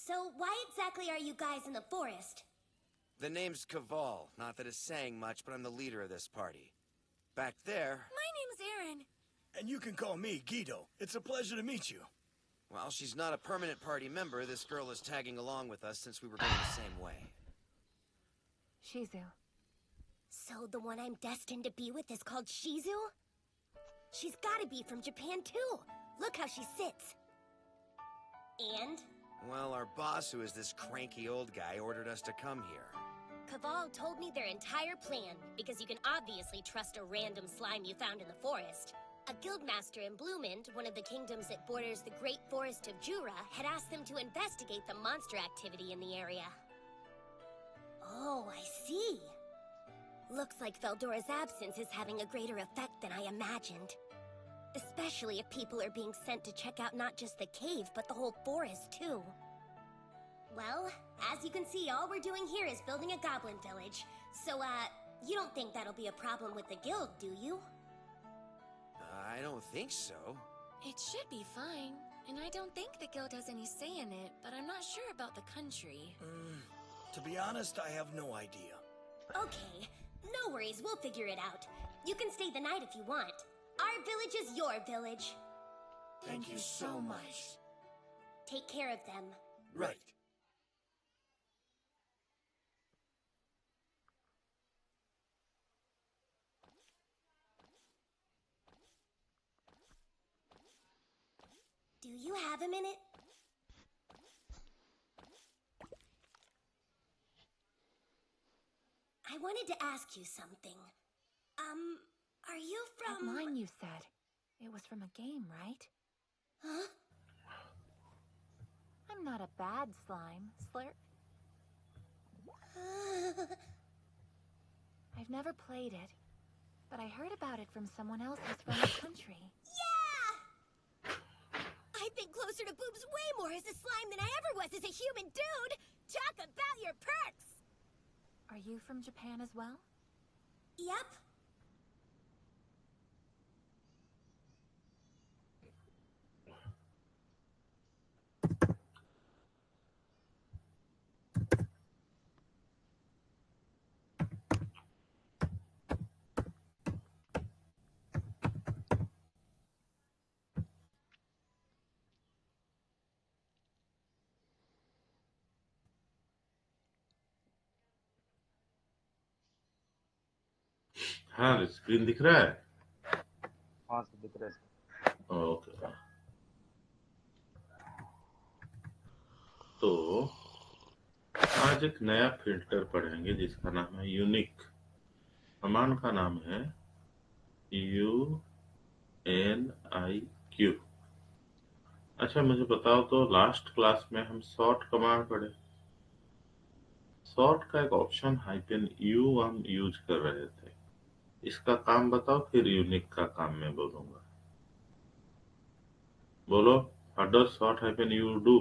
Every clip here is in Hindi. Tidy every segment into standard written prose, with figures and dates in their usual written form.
So why exactly are you guys in the forest? The name's Kaval. Not that it's saying much, but I'm the leader of this party. Back there... My name's Erin. And you can call me Guido. It's a pleasure to meet you. While she's not a permanent party member, this girl is tagging along with us since we were going the same way. Shizu. So the one I'm destined to be with is called Shizu? She's gotta be from Japan too. Look how she sits. And? Well, our boss, who is this cranky old guy, ordered us to come here. Kaval told me their entire plan, because you can obviously trust a random slime you found in the forest. A guildmaster in Bluemond, one of the kingdoms that borders the Great Forest of Jura, had asked them to investigate the monster activity in the area. Oh, I see. Looks like Veldora's absence is having a greater effect than I imagined. Especially if people are being sent to check out not just the cave, but the whole forest, too. Well, as you can see, all we're doing here is building a goblin village. So, you don't think that'll be a problem with the guild, do you? I don't think so. It should be fine. And I don't think the guild has any say in it, but I'm not sure about the country. To be honest, I have no idea. Okay, no worries, we'll figure it out. You can stay the night if you want. Our village is your village. Thank you so much. Take care of them. Right. Do you have a minute? I wanted to ask you something. Are you from... That line you said, it was from a game, right? Huh? I'm not a bad slime, Slurp. I've never played it, but I heard about it from someone else who's from the country. Yeah! I've been closer to boobs way more as a slime than I ever was as a human dude! Talk about your perks! Are you from Japan as well? Yep. हाँ स्क्रीन दिख रहा है हाँ सर दिख रहा है ओके तो आज एक नया फिल्टर पढ़ेंगे जिसका नाम है यूनिक कमांड का नाम है UNIQ अच्छा मुझे बताओ तो लास्ट क्लास में हम सॉर्ट कमांड पढ़े सॉर्ट का एक ऑप्शन -u हम यूज कर रहे थे इसका काम बताओ फिर यूनिक का काम मैं बोलूंगा बोलो what does sort -u do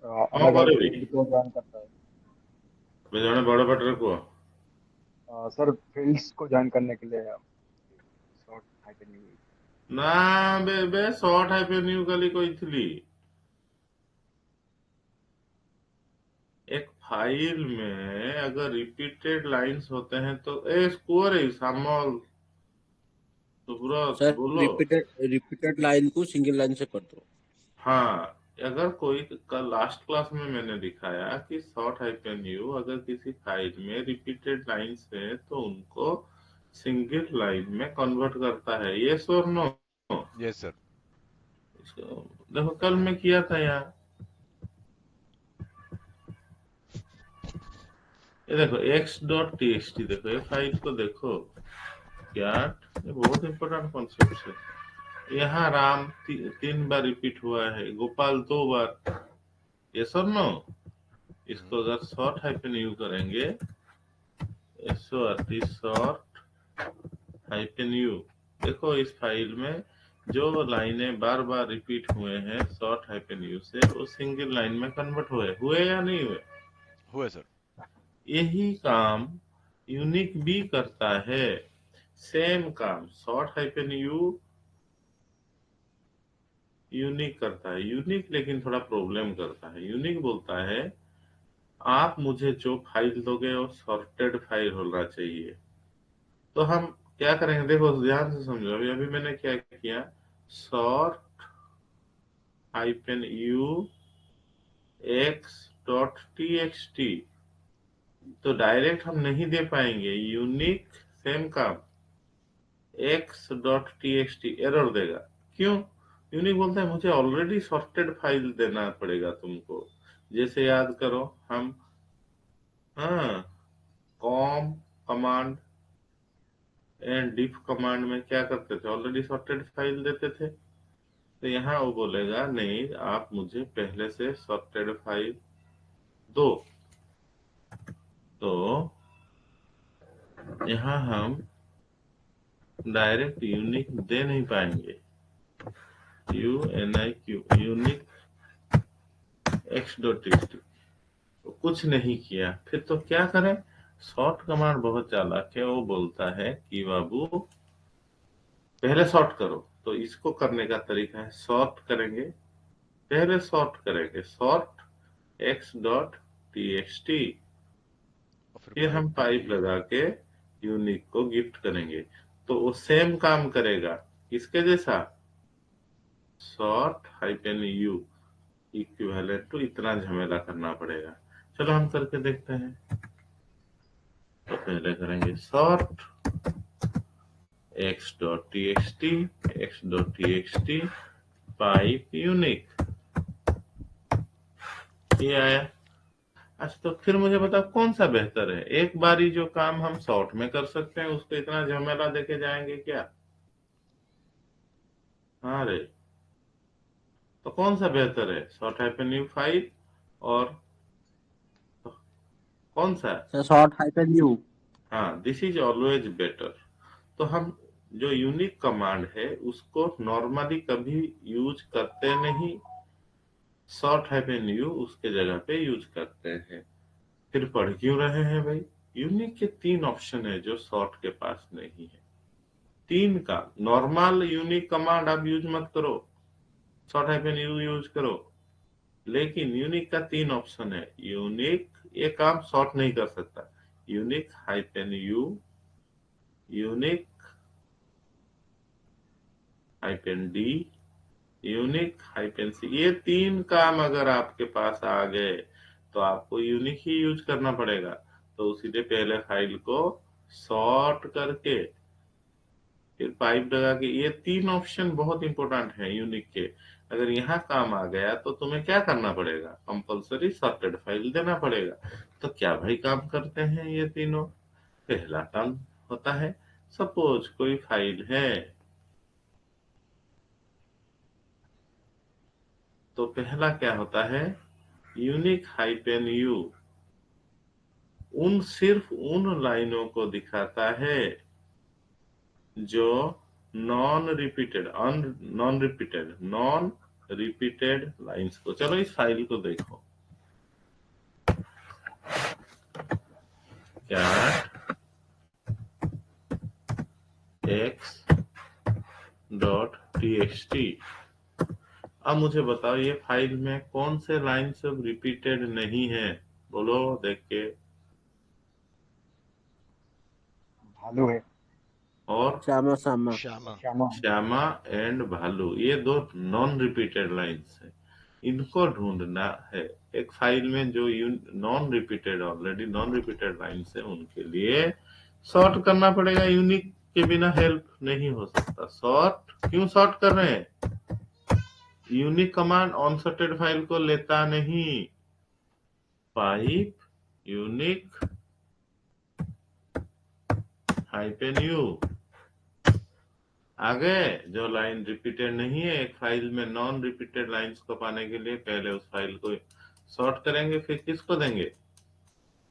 हाँ बारे भी को जान करता है मैं जाने बड़ा बटर को सर फील्ड्स को जान करने के लिए शॉर्ट हाइपन यू ना बे सॉर्ट -u कली कोई थी एक फाइल में अगर रिपीटेड लाइंस होते हैं तो ए स्कोर है सामोल तो पूरा सर बोलो रिपीटेड लाइन को सिंगल लाइन से कर दो हाँ अगर कोई कल लास्ट क्लास में मैंने दिखाया कि सॉर्ट -u अगर किसी फाइल में रिपीटेड लाइंस है तो उनको सिंगल लाइन में कन्वर्ट करता है यस और नो यस सर देखो कल मैं किया था यार ये देखो x.txt देखो ये फाइल को देखो क्या ये बहुत इंपॉर्टेंट कॉन्सेप्ट है यहाँ राम तीन बार रिपीट हुआ है गोपाल 2 बार यस और नो इसको अगर सॉर्ट -u करेंगे सॉर्ट -u देखो इस फाइल में जो लाइनें बार बार रिपीट हुए हैं सॉर्ट -u से वो सिंगल लाइन में कन्वर्ट हुए या नहीं हुए सर यही काम यूनिक भी करता है सेम काम सॉर्ट -u यूनिक करता है। यूनिक लेकिन थोड़ा प्रॉब्लम करता है। यूनिक बोलता है आप मुझे जो फाइल दोगे वो सॉर्टेड फाइल होना चाहिए। तो हम क्या करेंगे, देखो ध्यान से समझो। अभी अभी मैंने क्या किया, sort hyphen you x dot t x T. तो डायरेक्ट हम नहीं दे पाएंगे, यूनिक सेम काम x dot t x T error देगा। क्यों? यूनिक बोलता है मुझे ऑलरेडी सॉर्टेड फाइल देना पड़ेगा तुमको। जैसे याद करो, हम हाँ com command and diff command में क्या करते थे, ऑलरेडी सॉर्टेड फाइल देते थे। तो यहाँ वो बोलेगा नहीं, आप मुझे पहले से सॉर्टेड फाइल दो। तो यहाँ हम डायरेक्ट यूनिक दे नहीं पाएंगे। UNIQ unique x dot T तो कुछ नहीं किया। फिर तो क्या करें, सॉर्ट कमांड बहुत चालाक है। वो बोलता है कि बाबू पहले सॉर्ट करो। तो इसको करने का तरीका है, सॉर्ट करेंगे, पहले सॉर्ट करेंगे sort x dot t x T, फिर हम पाइप लगा के यूनिक को गिफ्ट करेंगे। तो वो सेम काम करेगा, किसके जैसा, sort hyphen u equivalent to, इतना झमेला करना पड़ेगा। चलो हम करके देखते हैं। तो पहले करेंगे sort x dot t x T, x dot t x T pipe unique, ये आया। अच्छा तो फिर मुझे बताओ कौन सा बेहतर है, एक बारी जो काम हम सॉर्ट में कर सकते हैं उसको इतना झमेला देके जाएंगे क्या? हाँ रे, तो कौन सा बेहतर है, सॉर्ट हाइफन यू फाइल और कौन सा? Short hyphen you. हाँ, दिस इज ऑलवेज बेटर। तो हम जो यूनिक कमांड है उसको नॉर्मली कभी यूज करते नहीं, सॉर्ट हाइफन यू उसके जगह पे यूज करते हैं। फिर पढ़ क्यों रहे हैं भाई? यूनिक के 3 ऑप्शन है जो सॉर्ट के पास नहीं है। 3 का नॉर्मल यूनिक कमांड आप यूज मत करो, सॉर्ट हाइफन यू यूज करो। लेकिन यूनिक का 3 ऑप्शन है। यूनिक ये काम सॉर्ट नहीं कर सकता, unique hyphen U, unique hyphen D, unique hyphen C. ये 3 काम अगर आपके पास आ गए तो आपको यूनिक ही यूज करना पड़ेगा। तो सीधे पहले फाइल को सॉर्ट करके फिर पाइप लगा के, ये 3 ऑप्शन बहुत इंपॉर्टेंट है यूनिक के। अगर यहाँ काम आ गया तो तुम्हें क्या करना पड़ेगा, कंपलसरी सॉर्टेड फाइल देना पड़ेगा। तो क्या भाई काम करते हैं ये तीनों? पहला काम होता है, सपोज कोई फाइल है तो पहला क्या होता है, यूनिक हाइफन यू सिर्फ उन लाइनों को दिखाता है जो नॉन रिपीटेड लाइंस को। चलो इस फाइल को देखो, cat x dot t x t. अब मुझे बताओ ये फाइल में कौन से लाइन सब रिपीटेड नहीं है, बोलो देख के। भालू है। और श्यामा श्यामा। श्यामा। श्यामा। श्यामा एंड भालू, ये 2 नॉन रिपीटेड लाइंस है, इनको ढूंढना है। एक फाइल में जो ऑलरेडी नॉन रिपीटेड लाइंस है उनके लिए सॉर्ट करना पड़ेगा, यूनिक के बिना हेल्प नहीं हो सकता। सॉर्ट क्यों सॉर्ट कर रहे हैं, यूनिक कमांड अनसॉर्टेड फाइल को लेता नहीं। पाइप यूनिक हाइफन यू, आगे जो लाइन रिपीटेड नहीं है, एक फाइल में नॉन रिपीटेड लाइंस को पाने के लिए पहले उस फाइल को सॉर्ट करेंगे, फिर किसको देंगे,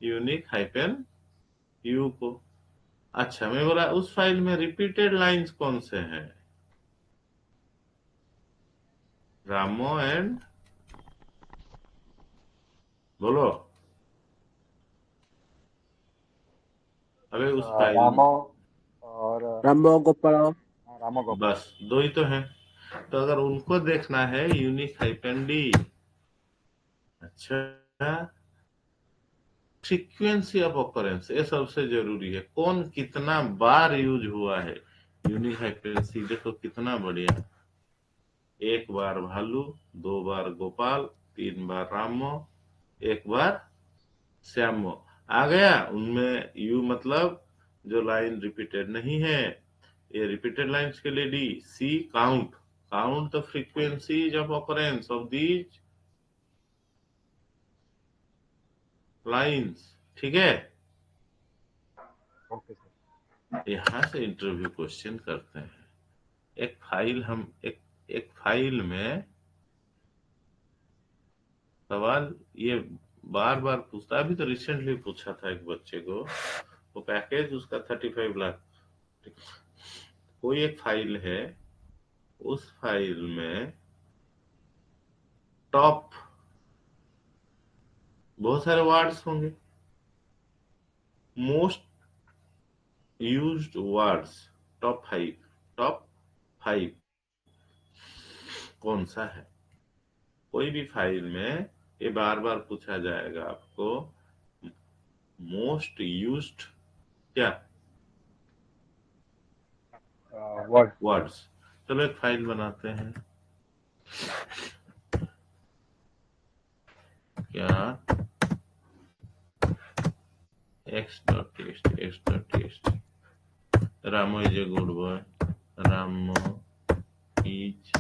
यूनिक हाइफन यू को। अच्छा मैं बोला उस फाइल में रिपीटेड लाइंस कौन से हैं, रामो एंड, बोलो। अबे उस फाइल में रामो और रामो गोपाल। रामो गोपाल। बस 2 ही तो हैं। तो अगर उनको देखना है यूनिक हाइफन डी। अच्छा, फ्रीक्वेंसी ऑफ ऑकरेंस, ये सबसे जरूरी है, कौन कितना बार यूज हुआ है। यूनिक हाइफन सी देखो कितना बढ़िया, 1 बार भालू, 2 बार गोपाल, 3 बार रामो, 1 बार श्यामो। आ गया उनमें यू मतलब जो लाइन रिपीटेड नहीं है, ये रिपीटेड लाइंस के लिए d. C count, count the frequencies of occurrence of these lines. ठीक है, ओके सर। यहां से इंटरव्यू क्वेश्चन करते हैं। एक फाइल हम एक फाइल में सवाल ये बार बार पूछता है। अभी तो रिसेंटली पूछा था एक बच्चे को, वो पैकेज उसका 35 लाख। कोई एक फाइल है, उस फाइल में टॉप बहुत सारे वर्ड्स होंगे, मोस्ट यूज्ड वर्ड्स टॉप 5 कौन सा है। कोई भी फाइल में ये बार बार पूछा जाएगा आपको, मोस्ट यूज्ड क्या वर्ड्स। चलो एक फाइल बनाते हैं, क्या x.txt Ramo is a good boy. Ramo is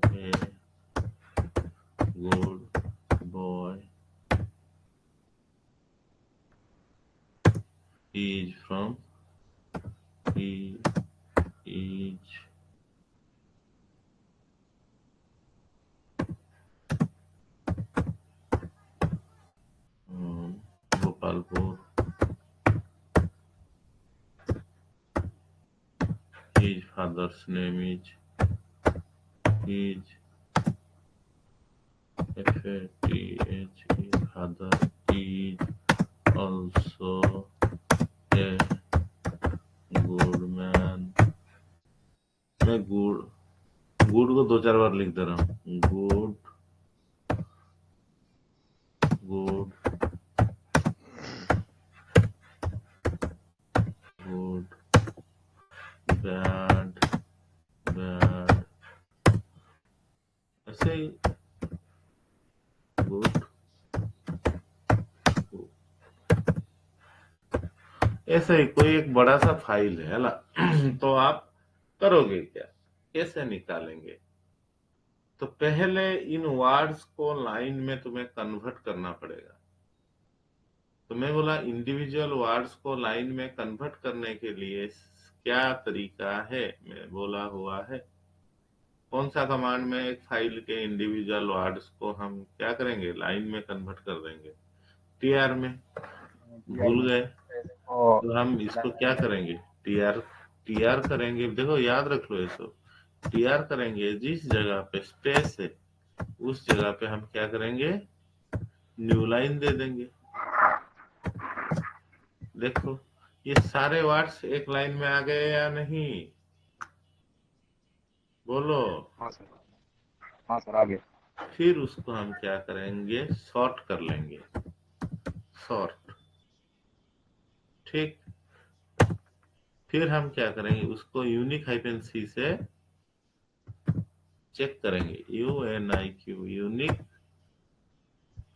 a good boy. He is from. He is Gopalpur. His father's name is F-A-T-H. Father is also a good man. मैं गुड को 2-4 बार लिख दे रहा हूँ। गुड बैड ऐसे ही गुड। ऐसे ही कोई एक बड़ा सा फाइल है ना तो आप करोगे क्या, कैसे निकालेंगे। तो पहले इन वर्ड्स को लाइन में तुम्हें कन्वर्ट करना पड़ेगा। तो मैं बोला इंडिविजुअल वर्ड्स को लाइन में कन्वर्ट करने के लिए क्या तरीका है, मैं बोला हुआ है कौन सा कमांड में एक फाइल के इंडिविजुअल वर्ड्स को हम क्या करेंगे, लाइन में कन्वर्ट कर देंगे। टीआर में भूल गए तो हम इसको क्या करेंगे, टीआर करेंगे। देखो याद रख लो इसको, टीआर करेंगे, जिस जगह पे स्पेस है उस जगह पे हम क्या करेंगे, न्यू लाइन दे देंगे। देखो ये सारे वर्ड्स एक लाइन में आ गए या नहीं, बोलो। हाँ सर आ गए। फिर उसको हम क्या करेंगे, सॉर्ट कर लेंगे, सॉर्ट। ठीक, फिर हम क्या करेंगे, उसको यूनिक हाइफन सी से चेक करेंगे, UNIQ यूनिक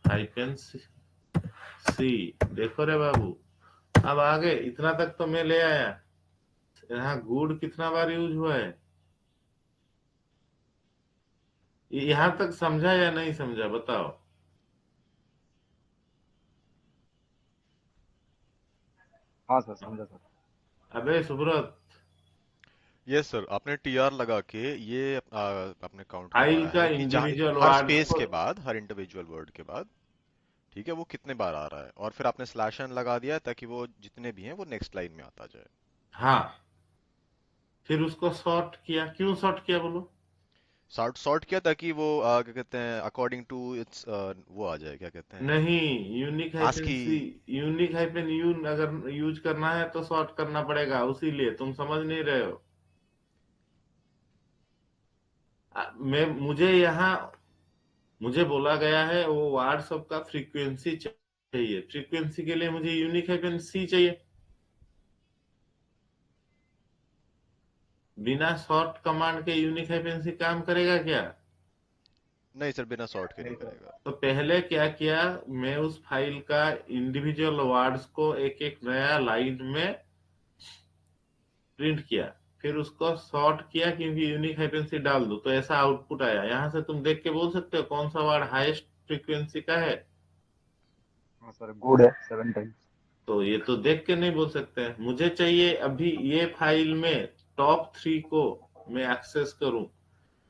हाइफन सी। देखो रे बाबू, अब आगे इतना तक तो मैं ले आया। यहाँ गुड कितना बार यूज हुआ है, यहां तक समझा या नहीं समझा बताओ। हाँ सर समझा सर। अबे सुब्रत, यस सर, आपने टीआर लगा के ये आपने काउंट फाइल करवाया का है कि इंडिविजुअल हर वर्ड स्पेस के बाद, हर इंडिविजुअल वर्ड के बाद, ठीक है, वो कितने बार आ रहा है, और फिर आपने स्लैश एन लगा दिया ताकि वो जितने भी हैं वो नेक्स्ट लाइन में आता जाए। हाँ, फिर उसको सॉर्ट किया। क्यों सॉर्ट किया बोलो। सॉर्ट किया ताकि वो क्या कहते हैं, अकॉर्डिंग टू इट्स वो आ जाए, क्या कहते हैं, नहीं, unique hyphen ASCII। C, unique hyphen u अगर यूज करना है तो सॉर्ट करना पड़ेगा, उसी लिए तुम समझ नहीं रहे हो। मुझे बोला गया है वो व्हाट्सएप का फ्रीक्वेंसी चाहिए। फ्रीक्वेंसी के लिए मुझे यूनिक हाइफन सी चाहिए। बिना सॉर्ट कमांड के यूनिक हाइफन सी काम करेगा क्या? नहीं सर, बिना सॉर्ट के नहीं नहीं सर। करेगा। तो पहले क्या किया, मैं उस फाइल का इंडिविजुअल वर्ड्स को एक एक नया लाइन में प्रिंट किया, फिर उसको सॉर्ट किया क्योंकि यूनिक हाइफेंसी डाल दो तो ऐसा आउटपुट आया। यहां से तुम देख के बोल सकते हो कौन सा वर्ड हाईएस्ट फ्रीक्वेंसी का है। हाँ सर, गुड है 7 टाइम्स। तो ये तो देख के नहीं बोल सकते हैं। मुझे चाहिए अभी ये फाइल में टॉप 3 को मैं एक्सेस करूं,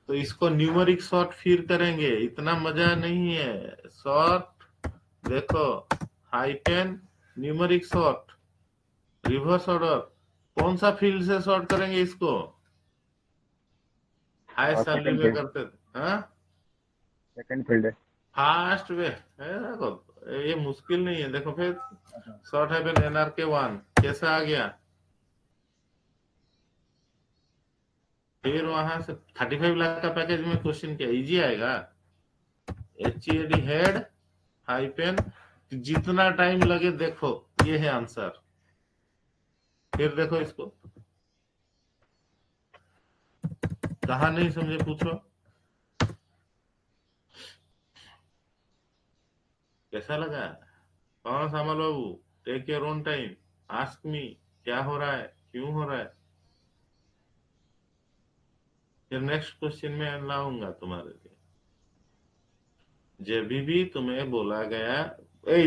तो इसको न्यूमेरिक सॉर्ट फिर करेंगे, इतना मजा नहीं है। सॉर्ट देखो, hyphen numeric sort, reverse order. कौन सा फील्ड से सॉर्ट करेंगे इसको? हाई सैलरी सेकंड में फील्ड। करते थे। हाँ, सेकंड फील्ड है। फास्ट वे है। देखो ये मुश्किल नहीं है। देखो फिर सॉर्ट हाइपेन NRK1 कैसा आ गया। फिर वहां से 35 लाख का पैकेज में क्वेश्चन क्या इजी आएगा। HEAD हेड हाइपेन, जितना टाइम लगे देखो, ये है आंसर। फिर देखो इसको, कहा नहीं समझे पूछो। कैसा लगा? कौन Samal babu, take your own time, ask me क्या हो रहा है, क्यों हो रहा है। फिर नेक्स्ट क्वेश्चन में लाऊंगा तुम्हारे लिए। जब भी तुम्हें बोला गया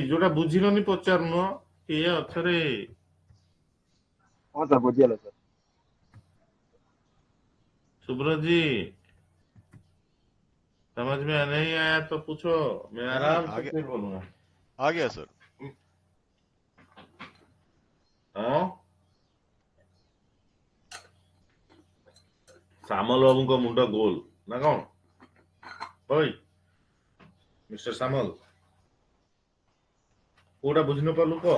जोटा बुझिलोनी पचारनो कि ये अक्षरे। हाँ सर, बुझिए सर। सुब्रत जी, समझ में नहीं आया तो पूछो, मैं नहीं नहीं, आराम आ से गया, फिर बोलूंगा। आ गया सर। हाँ, सामल बाबू का मुंडा गोल ना कौन? ओए मिस्टर सामल, पूरा बुझने पर लुको।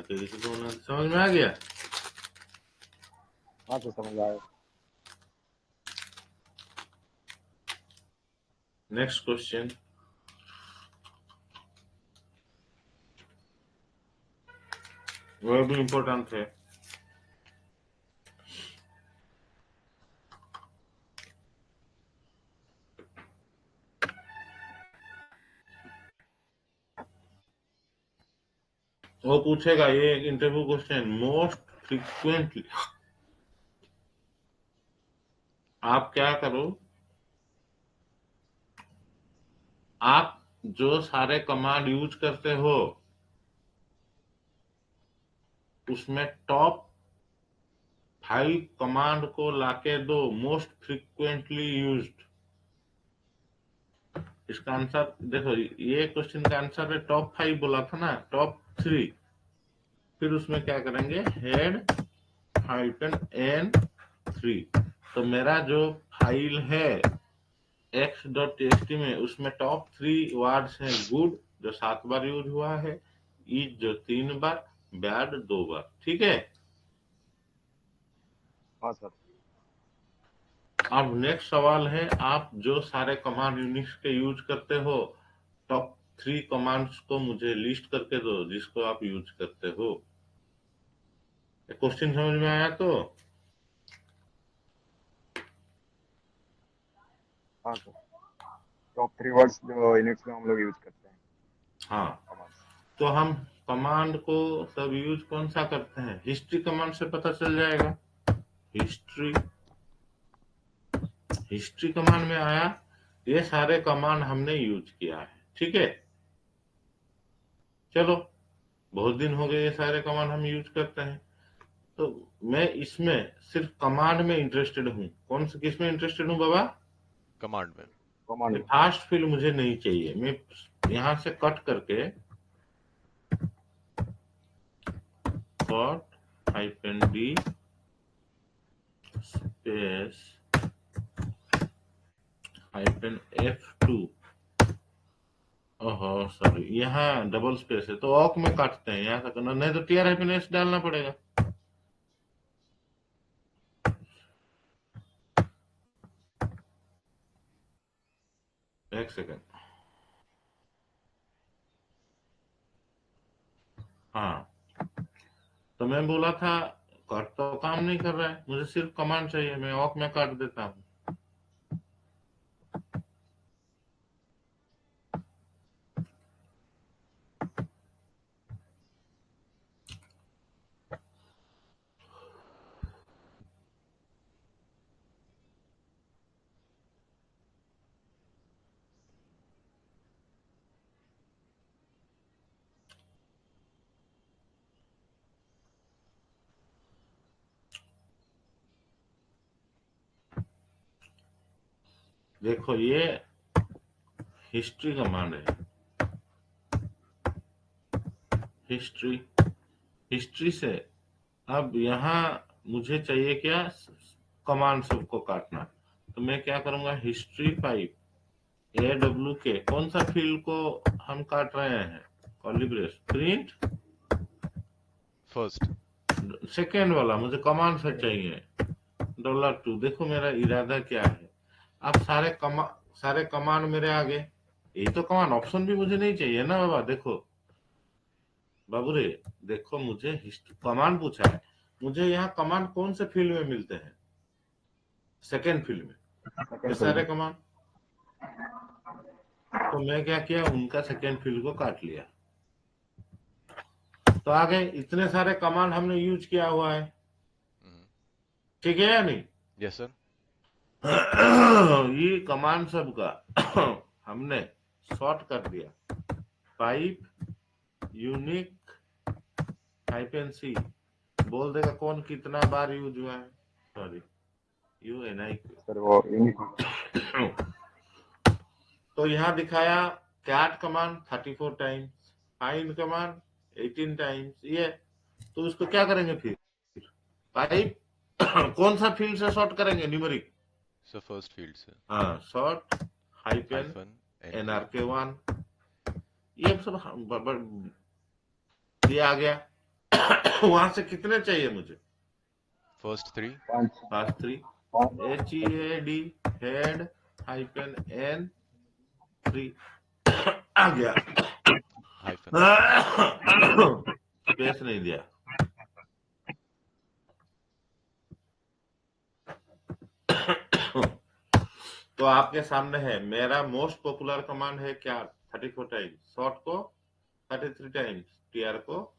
समझ में आ गया? हाँ सर, समझ आया। Next question. वो भी इम्पोर्टेंट है। वो पूछेगा, ये इंटरव्यू क्वेश्चन, मोस्ट फ्रीक्वेंटली। आप क्या करो, आप जो सारे कमांड यूज करते हो उसमें टॉप 5 कमांड को लाके दो, मोस्ट फ्रीक्वेंटली यूज्ड। इसका आंसर देखो, ये क्वेश्चन का आंसर है टॉप 5 बोला था ना, टॉप 3। फिर उसमें क्या करेंगे, हेड हाइफन N3। तो मेरा जो फाइल है x.txt में, उसमें टॉप 3 वर्ड्स हैं। गुड जो 7 बार यूज हुआ है, इज जो 3 बार, बैड 2 बार। ठीक है। हाँ सर। अब नेक्स्ट सवाल है, आप जो सारे कमांड यूनिक्स के यूज करते हो, टॉप 3 कमांड्स को मुझे लिस्ट करके दो जिसको आप यूज करते हो। क्वेश्चन समझ में आया तो? हाँ सर, टॉप 3 वर्ड्स जो यूनिक्स में हम लोग यूज करते हैं। हाँ, कमांड्स। तो हम कमांड को तब यूज कौन सा करते हैं, हिस्ट्री कमांड से पता चल जाएगा। हिस्ट्री कमांड में आया, ये सारे कमांड हमने यूज किया है। ठीक है, चलो बहुत दिन हो गए ये सारे कमांड हम यूज करते हैं, तो मैं इसमें सिर्फ कमांड में इंटरेस्टेड हूँ। कौन से, किस में इंटरेस्टेड हूँ बाबा? कमांड में। कमांड। फास्ट फील्ड मुझे नहीं चाहिए। मैं यहां से कट करके -d स्पेस -f2। ओहो सॉरी, यहाँ डबल स्पेस है तो ऑक में काटते हैं, यहाँ से करना, नहीं तो TR-S डालना पड़ेगा। एक सेकंड। हाँ, तो मैं बोला था कट तो काम नहीं कर रहा है, मुझे सिर्फ कमांड चाहिए, मैं ऑक में काट देता हूँ। देखो ये हिस्ट्री कमांड है, हिस्ट्री। हिस्ट्री से अब यहाँ मुझे चाहिए क्या, कमांड सबको काटना। तो मैं क्या करूंगा, हिस्ट्री पाइप AWK, कौन सा फील्ड को हम काट रहे हैं, कॉलिब्रेस प्रिंट फर्स्ट। सेकेंड वाला मुझे कमांड से चाहिए $2। देखो मेरा इरादा क्या है। अब सारे कमांड मेरे आगे, यही तो कमांड, ऑप्शन भी मुझे नहीं चाहिए ना बाबा। देखो बाबू रे, देखो मुझे कमांड पूछा है, मुझे यहाँ कमांड कौन से फील्ड में मिलते हैं, सेकेंड फील्ड में ये सारे कमांड। तो मैं क्या किया, उनका सेकेंड फील्ड को काट लिया। तो आगे इतने सारे कमांड हमने यूज किया हुआ है, ठीक है या नहीं? Yes sir. ये कमांड सब का हमने शॉर्ट कर दिया। पाइप यूनिक -c बोल देगा कौन कितना बार यूज हुआ है, सॉरी UNIQ सर वो यूनिक। तो यहाँ दिखाया cat command 34 times, find command 18 times. ये तो इसको क्या करेंगे फिर, पाइप कौन सा फील्ड से शॉर्ट करेंगे, न्यूमेरिक सर फर्स्ट फील्ड से। हाँ, शॉर्ट हाइफन NRK1, ये सब ये आ गया। वहां से कितने चाहिए मुझे, फर्स्ट 3 HEAD हेड -N3 आ गया। स्पेस नहीं दिया। तो आपके सामने है मेरा मोस्ट पॉपुलर कमांड है क्या, 34 टाइम्स, शॉर्ट को 33 टाइम्स, TR को।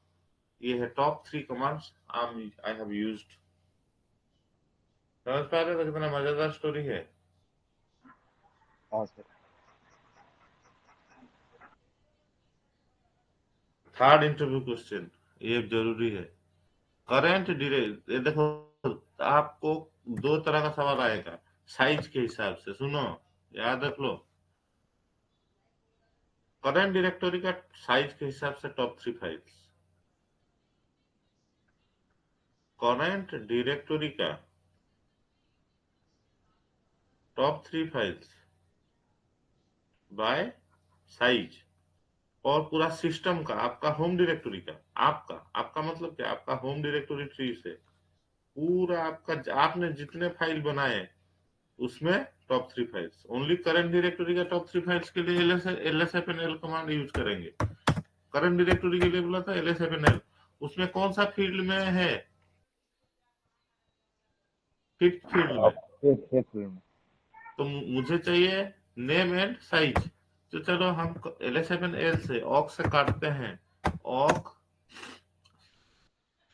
ये है top 3 commands I have used. समझ पा रहे हो कितना मजेदार स्टोरी है? हाँ सर। थर्ड इंटरव्यू क्वेश्चन, ये जरूरी है। करंट डिरेक्ट, ये देखो आपको 2 तरह का सवाल आएगा साइज के हिसाब से, सुनो याद रख लो। करंट डायरेक्टरी का साइज के हिसाब से टॉप 3 फाइल्स, करंट डायरेक्टरी का टॉप 3 फाइल्स बाय साइज, और पूरा सिस्टम का, आपका होम डायरेक्टरी का, आपका मतलब क्या, आपका होम डायरेक्टरी ट्री से पूरा आपका, आपने जितने फाइल बनाए उसमें top 3 files. Only current directory का टॉप 3 फाइल्स के लिए lsfnl कमांड यूज करेंगे। करंट डायरेक्टरी के लिए बोला था lsfnl, उसमें कौन सा फील्ड में है, 5th फील्ड में। तो मुझे चाहिए नेम एंड साइज। तो चलो हम lsfnl से ऑक से काटते हैं, ऑक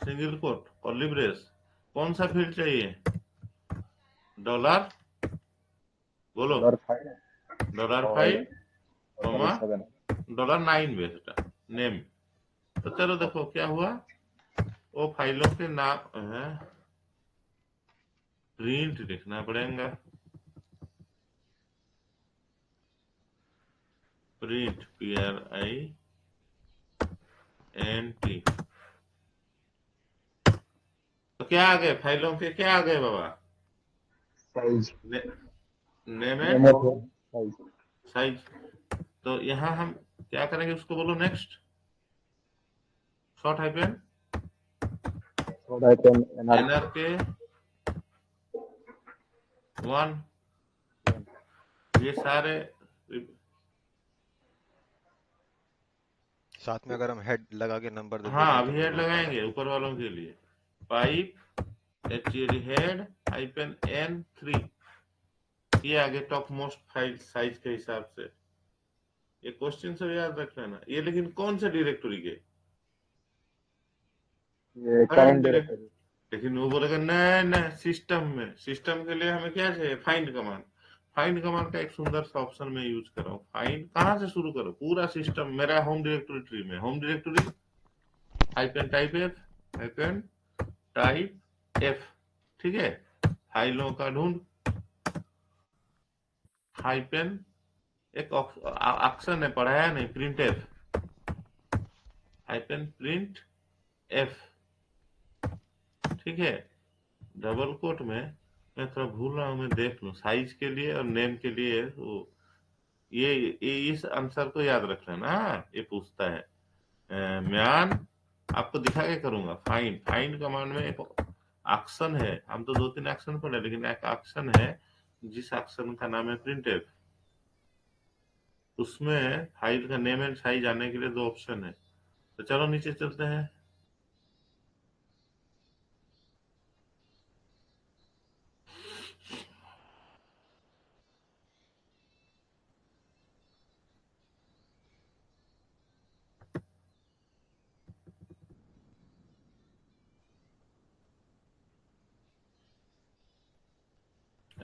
सिंगल कोट कर्ली ब्रेस, कौन सा फील्ड चाहिए, डॉलर, बोलो $5 $9 बेटा नेम। तो चलो देखो क्या हुआ, वो फाइलों के नाम है, प्रिंट लिखना पड़ेगा, प्रिंट PRINT। तो क्या आ गए फाइलों के, क्या आ गए बाबा, साइज, नेम एंड साइज। तो यहाँ हम क्या करेंगे, उसको बोलो नेक्स्ट, शॉर्ट हाइफन NRK1। ये सारे साथ में अगर हम हेड लगा के नंबर दे हाँ दें तो अभी फिर हेड वो कम लगाएंगे है। ऊपर वालों के लिए। पाइप हेड -n3, ये आगे टॉप मोस्ट फाइल साइज के हिसाब से। ये क्वेश्चन सब याद रख लेना। ये लेकिन कौन से डायरेक्टरी के? ये करंट करंट डायरेक्ट। डायरेक्टरी। लेकिन वो बोलेगा नहीं नहीं, सिस्टम में। सिस्टम के लिए हमें क्या चाहिए? Find command. फाइंड कमांड का एक सुंदर सा ऑप्शन में यूज कर रहा हूँ। फाइंड कहाँ से शुरू करो? पूरा सिस्टम मेरा होम डायरेक्टरी ट्री में। होम डायरेक्टरी टाइप एफ, ठीक है। फाइलों का ढूंढ, हाइपेन एक ऑप्शन है, पढ़ाया नहीं, print F, hyphen print F, ठीक है। डबल कोट में, मैं थोड़ा भूल रहा हूँ, मैं देख लूँ साइज के लिए और नेम के लिए। वो ये इस आंसर को याद रख लेना। ये पूछता है म्यान, आपको दिखा के करूंगा। फाइंड कमांड में एक एक्शन है। हम तो 2-3 एक्शन पढ़े, लेकिन एक एक्शन है जिस एक्शन का नाम है प्रिंटफ। उसमें फाइल का नेम एंड साइज आने के लिए 2 ऑप्शन है। तो चलो नीचे चलते हैं।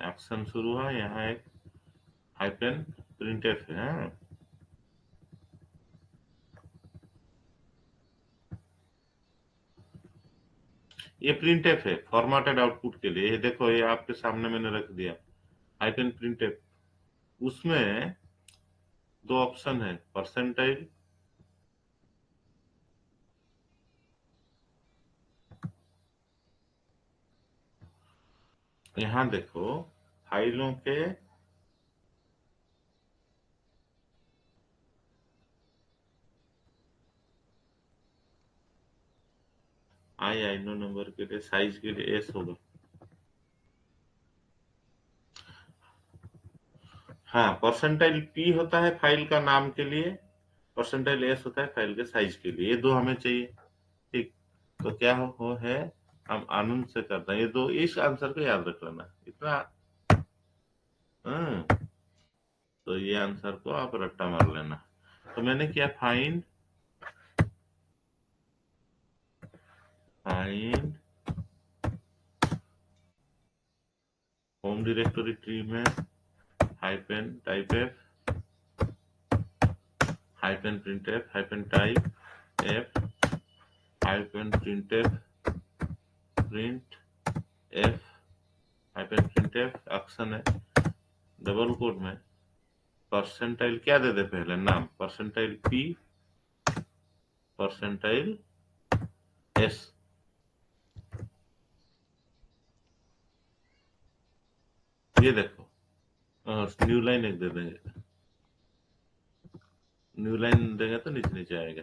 एक्शन शुरू है, यहाँ एक हाइपेन प्रिंटफ है। हाँ? ये प्रिंटफ है फॉर्मेटेड आउटपुट के लिए। ये देखो, ये आपके सामने मैंने रख दिया हाइपेन प्रिंटफ। उसमें 2 ऑप्शन है, परसेंटाइल, यहाँ देखो फाइलों के आई नो नंबर के लिए, साइज के लिए एस होगा। हाँ, परसेंटाइल पी होता है फाइल का नाम के लिए, परसेंटाइल एस होता है फाइल के साइज के लिए। ये 2 हमें चाहिए, ठीक। तो क्या हो है, हम आनंद से करते हैं। ये 2, इस आंसर को याद रख लेना इतना। तो ये आंसर को आप रट्टा मार लेना। तो मैंने किया फाइंड होम डायरेक्टरी ट्री में hyphen type F, hyphen print F, hyphen type F, hyphen print F, print F, hyphen print F, action है। डबल कोड में परसेंटाइल क्या दे दे पहले? नाम, परसेंटाइल पी, परसेंटाइल एस। ये देखो, न्यू लाइन एक दे देंगे। न्यू लाइन देंगे तो नीचे नीचे आएगा।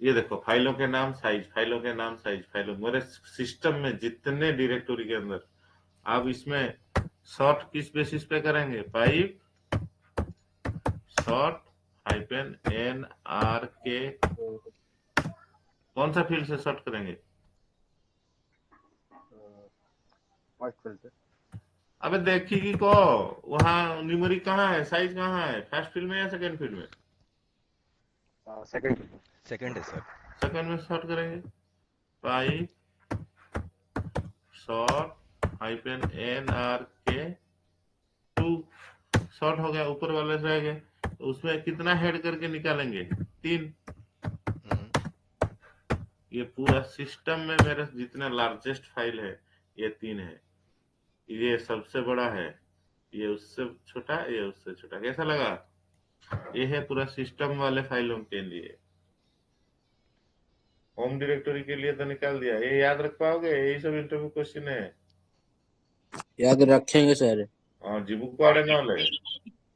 ये देखो, फाइलों के नाम साइज, फाइलों के नाम साइज, फाइलों, मेरे सिस्टम में जितने डायरेक्टरी के अंदर। आप इसमें शॉर्ट किस बेसिस पे करेंगे? Pipe sort hyphen n r k, कौन सा फील्ड से शॉर्ट करेंगे? First filter. अबे देखिए को, वहाँ न्यूमेरिक कहाँ है, साइज कहाँ है? फर्स्ट फील्ड में या सेकंड फील्ड में? Second filter. सेकंड है सर। सेकंड में शॉर्ट करेंगे। Pipe sort hyphen n r k 2, short हो गया, ऊपर वाले रह गए। तो उसमें कितना हेड करके निकालेंगे? 3। ये पूरा सिस्टम में मेरे जितना लार्जेस्ट फाइल है ये 3 है। ये सबसे बड़ा है, ये उससे छोटा, ये उससे छोटा। कैसा लगा? ये है पूरा सिस्टम वाले फाइलों के लिए। होम डायरेक्टरी के लिए तो निकाल दिया। ये याद रख पाओगे? यही सब इंटरव्यू क्वेश्चन है। याद रखेंगे सर। हाँ जी, बुक पढ़े नॉलेज।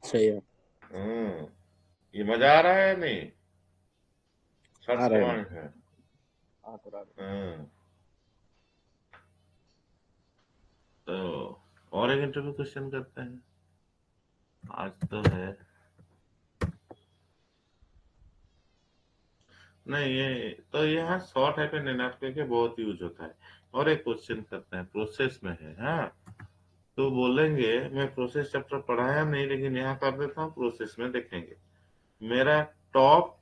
सही है। ये मजा आ रहा है या नहीं? शॉर्ट आ रहे हैं। कमांड है। तो और एक इंटरव्यू क्वेश्चन करते हैं। आज तो है नहीं, ये तो यहाँ शॉर्ट हाइफन एनआरके के बहुत यूज होता है। और एक क्वेश्चन करते हैं, प्रोसेस में है। हाँ, तो बोलेंगे मैं प्रोसेस चैप्टर पढ़ाया नहीं, लेकिन यहाँ कर देता हूँ, प्रोसेस में देखेंगे। मेरा टॉप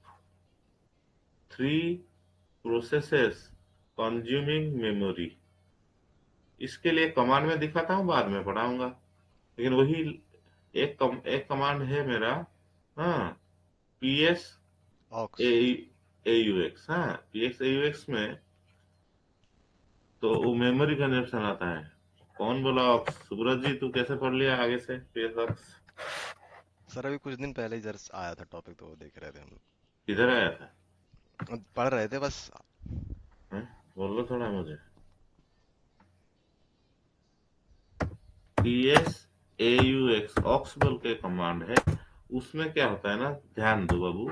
3 प्रोसेसेस कंज्यूमिंग मेमोरी, इसके लिए कमांड में दिखाता हूँ, बाद में पढ़ाऊंगा। लेकिन वही एक कमांड है मेरा, हाँ, PS ऑक्स। AUX। हाँ, PS AUX में तो वो मेमोरी कंजप्शन आता है। कौन बोला ऑक्स? सुब्रत जी, तू कैसे पढ़ लिया आगे से PS ऑक्स? सर अभी कुछ दिन पहले ही जस्ट आया था टॉपिक, तो वो देख रहे थे हम किधर आया था? लोग, पढ़ रहे थे बस। हैं? बोल लो थोड़ा मुझे। PS AUX ऑक्स बोल के कमांड है। उसमें क्या होता है ना, ध्यान दो बाबू,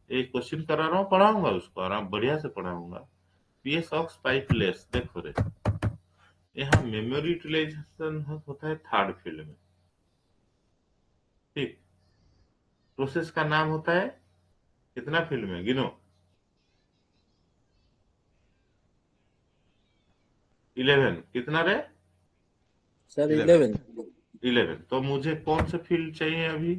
एक क्वेश्चन करा रहा हूँ, पढ़ाऊंगा उसको आराम बढ़िया से पढ़ाऊंगा। PS ऑक्स पाइपलेस, देखो रे, यहाँ मेमोरी यूटिलाइजेशन होता है थर्ड फील्ड में। ठीक, प्रोसेस का नाम होता है कितना फील्ड में, गिनो। 11, कितना रे? सर 11। 11। 11, तो मुझे कौन से फील्ड चाहिए अभी?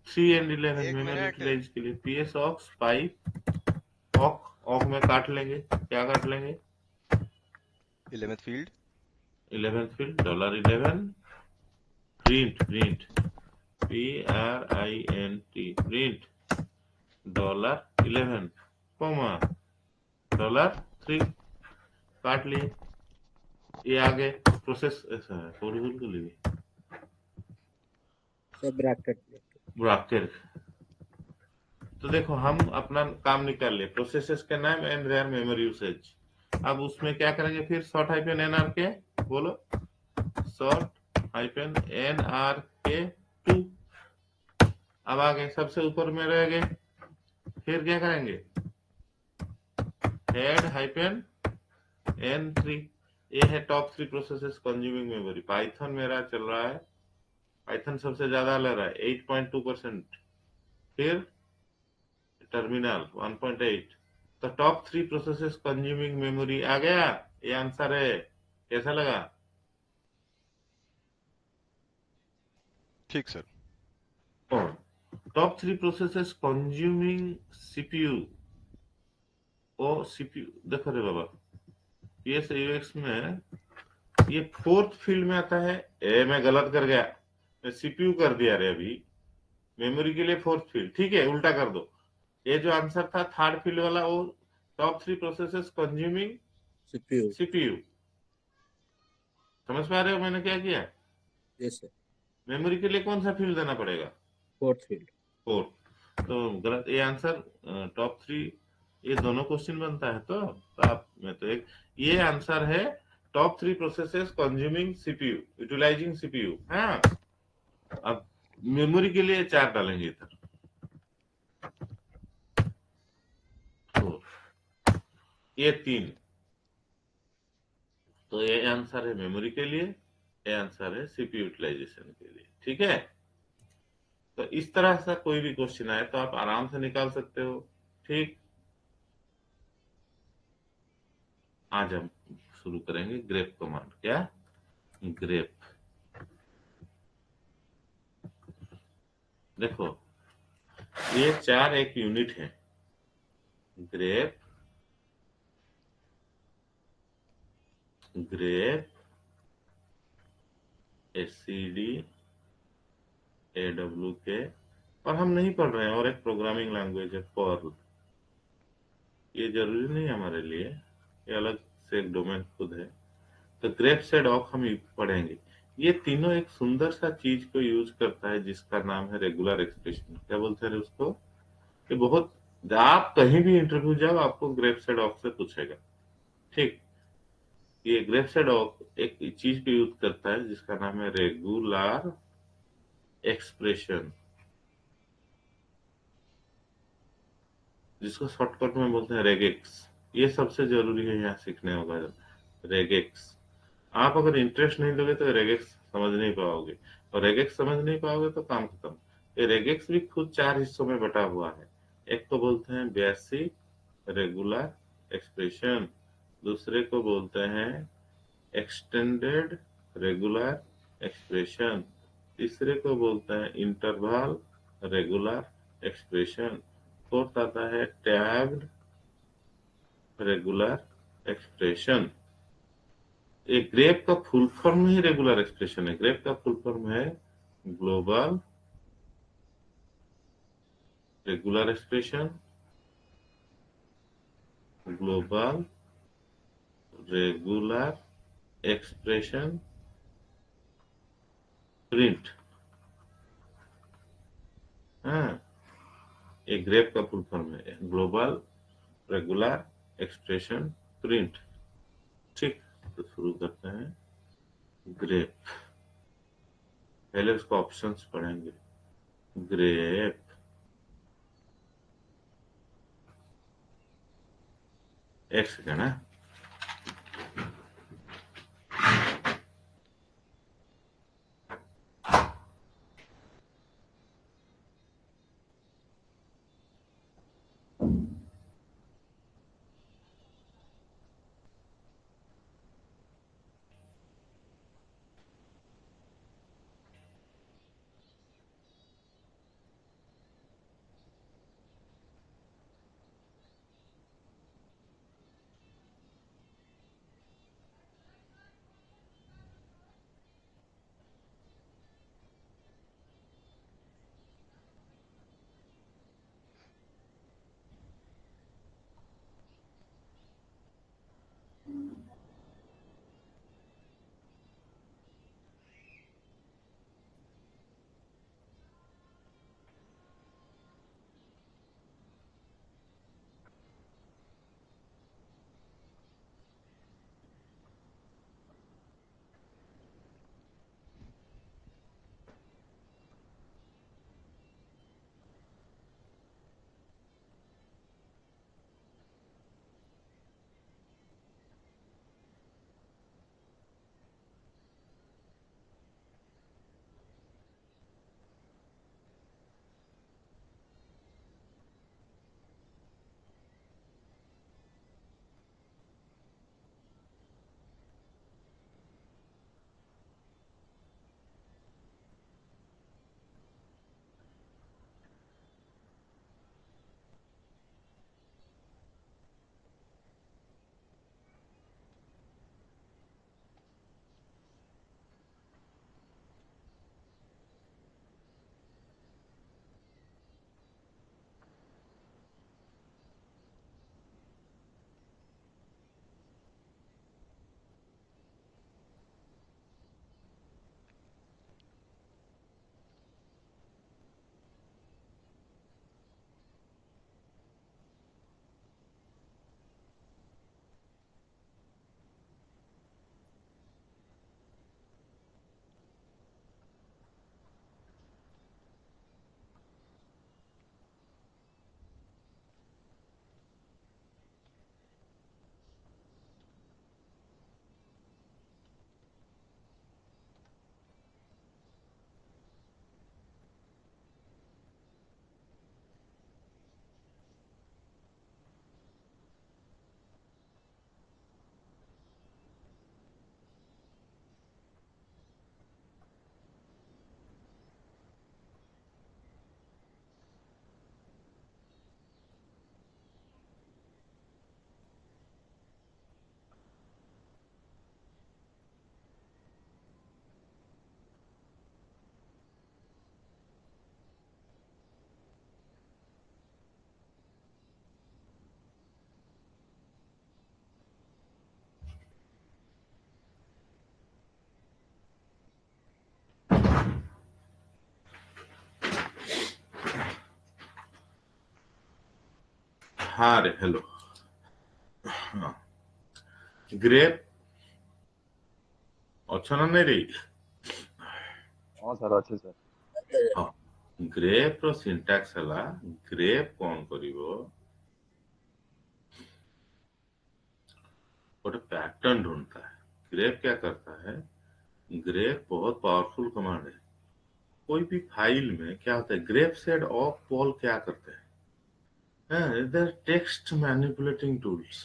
3 and 11 एक मेमोरी मिनट। यूटिलाइज के लिए। PS ऑक्स पाइप ऑक में काट लेंगे, क्या काट लेंगे? 11th field. 11th field $11 print, print $11 comma $3 काट लिए। ये आगे प्रोसेस ऐसा है, थोड़ी भूल के लिए सर ब्रैकेट। ब्रैकेट। तो देखो हम अपना काम निकाल लिए, प्रोसेसेस के नाम एंड देयर मेमोरी यूसेज। अब उसमें क्या करेंगे फिर? शॉर्ट हाइफन एन आर के, बोलो, short hyphen N r k 2। अब आगे सबसे ऊपर में रह गए, फिर क्या करेंगे? Head hyphen N3। ये है top 3 processes consuming memory. Python मेरा चल रहा है, पाइथन सबसे ज्यादा ले रहा है 8.2%। फिर टर्मिनल 1.8। तो टॉप 3 प्रोसेसेस कंज्यूमिंग मेमोरी आ गया, ये आंसर है। कैसा लगा? ठीक सर। और टॉप 3 प्रोसेसेस कंज्यूमिंग सीपीयू। ओ सीपीयू देखो रे बाबा, PS UX में ये 4th फील्ड में आता है। मैं गलत कर गया, मैं CPU कर दिया रे अभी। मेमोरी के लिए 4th फील्ड, ठीक है, उल्टा कर दो। ये जो आंसर था थर्ड फील्ड वाला, वो टॉप 3 प्रोसेसेस कंज्यूमिंग CPU। समझ पा रहे हो मैंने क्या किया? Yes sir. मेमोरी के लिए कौन सा फील्ड देना पड़ेगा? 4th field. 4। तो गलत, ये आंसर टॉप 3, ये दोनों क्वेश्चन बनता है। तो आप में तो एक ये आंसर है, top 3 processes consuming CPU, utilising CPU। हाँ, अब मेमोरी के लिए 4 डालेंगे इधर। तो ये 3, तो ये आंसर है मेमोरी के लिए, ये आंसर है CPU यूटिलाइजेशन के लिए। ठीक है, तो इस तरह से कोई भी क्वेश्चन आए तो आप आराम से निकाल सकते हो। ठीक, आज हम शुरू करेंगे ग्रेप कमांड। क्या? ग्रेप। देखो, ये 4 एक यूनिट है। ग्रेप, SCD, AWK, और हम नहीं पढ़ रहे हैं, और एक प्रोग्रामिंग लैंग्वेज है पर्ल। ये जरूरी नहीं है हमारे लिए, ये अलग से एक डोमेन खुद है। तो ग्रेप से डॉक हम पढ़ेंगे। ये तीनों एक सुंदर सा चीज को यूज करता है जिसका नाम है रेगुलर एक्सप्रेशन। क्या बोलते हैं उसको? ये बहुत, आप कहीं भी इंटरव्यू जाओ आपको ग्रेप से डॉक से पूछेगा। ठीक, ये ग्रेप से डॉक एक चीज को यूज करता है जिसका नाम है रेगुलर एक्सप्रेशन, जिसको शॉर्टकट में बोलते हैं रेगेक्स। ये सबसे जरूरी है यहाँ सीखने होगा, रेगेक्स। आप अगर इंटरेस्ट नहीं दोगे तो रेगेक्स समझ नहीं पाओगे, और रेगेक्स समझ नहीं पाओगे तो काम खत्म। ये रेगेक्स भी खुद 4 हिस्सों में बटा हुआ है। एक को बोलते हैं बेसिक, रेगुलर एक्सप्रेशन, दूसरे को बोलते हैं एक्सटेंडेड रेगुलर एक्सप्रेशन, तीसरे को बोलते हैं इंटरवल रेगुलर एक्सप्रेशन, फोर्थ आता है टैब्ड रेगुलर एक्सप्रेशन। एक ग्रेप का फुल फॉर्म ही रेगुलर एक्सप्रेशन है। ग्रेप का फुल फॉर्म है global regular expression, global regular expression print. हाँ, एक ग्रेप का फुल फॉर्म है ग्लोबल रेगुलर एक्सप्रेशन प्रिंट। ठीक, तो शुरू करते हैं। ग्रेप, पहले उसका ऑप्शंस पढ़ेंगे। ग्रेप, एक सेकेंड है। हाँ रे, हेलो। हाँ, ग्रेप अच्छा ना नहीं रही। हाँ सर, अच्छे सर। हाँ, ग्रेप रो सिंटैक्स हला ग्रेप कौन करिवो और पैटर्न ढूंढता है। ग्रेप क्या करता है, ग्रेप बहुत पावरफुल कमांड है। कोई भी फाइल में क्या होता है, ग्रेप सेड ऑफ पॉल क्या करते हैं, इधर text manipulating tools,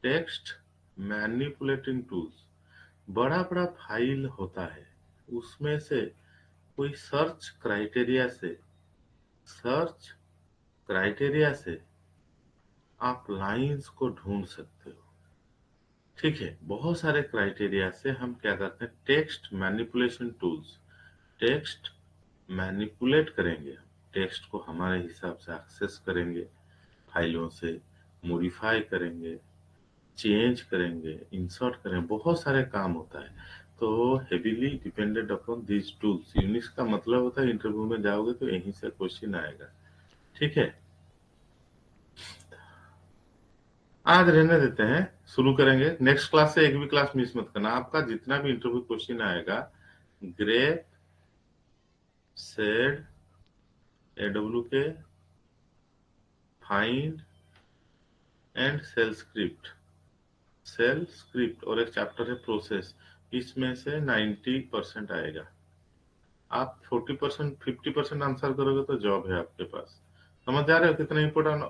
text manipulating tools, बड़ा बड़ा फाइल होता है, उसमें से कोई सर्च क्राइटेरिया से आप लाइंस को ढूंढ सकते हो। ठीक है, बहुत सारे क्राइटेरिया से हम क्या करते हैं, text manipulation tools, text manipulate करेंगे, टेक्स्ट को हमारे हिसाब से एक्सेस करेंगे, फाइलों से मॉडिफाई करेंगे, चेंज करेंगे, इंसर्ट करेंगे, बहुत सारे काम होता है। तो heavily dependent upon these tools. Unix का मतलब होता है इंटरव्यू में जाओगे तो यहीं से क्वेश्चन आएगा। ठीक है, आज रहने देते हैं, शुरू करेंगे नेक्स्ट क्लास से। एक भी क्लास मिस मत करना। आपका जितना भी इंटरव्यू क्वेश्चन आएगा, grep, sed, AWK, find and shell script और एक चैप्टर है प्रोसेस, इसमें से 90% आएगा। आप 40% 50% आंसर करोगे तो जॉब है आपके पास। समझ जा रहे हो कितना इंपोर्टेंट।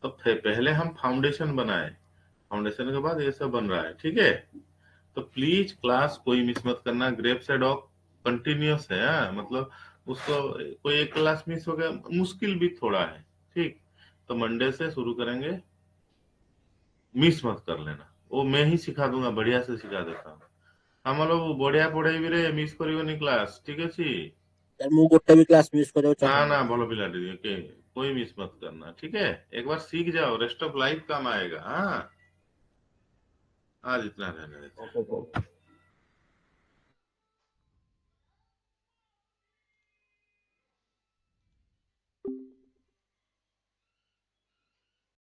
तो पहले हम फाउंडेशन बनाए, फाउंडेशन के बाद ये सब बन रहा है। ठीक है, तो प्लीज क्लास कोई मिस मत करना। ग्रेप से डॉग कंटिन्यूस है, मतलब उसको कोई एक क्लास मिस हो गया, मुश्किल भी थोड़ा है। ठीक, तो मंडे से शुरू करेंगे, मिस मत कर लेना। वो मैं ही सिखा दूंगा, बढ़िया से सिखा देता हूँ। हम लोग बढ़िया पढ़े भी रे, मिस करियोनी क्लास। ठीक है सी सर मु गोटे भी क्लास मिस करियो ना चाहे ना, भलो पिला के कोई मिस मत करना। ठीक है, एक बार सीख जाओ, रेस्ट ऑफ लाइफ काम आएगा। हाँ, आज इतना रहने देते हैं। Okay sir.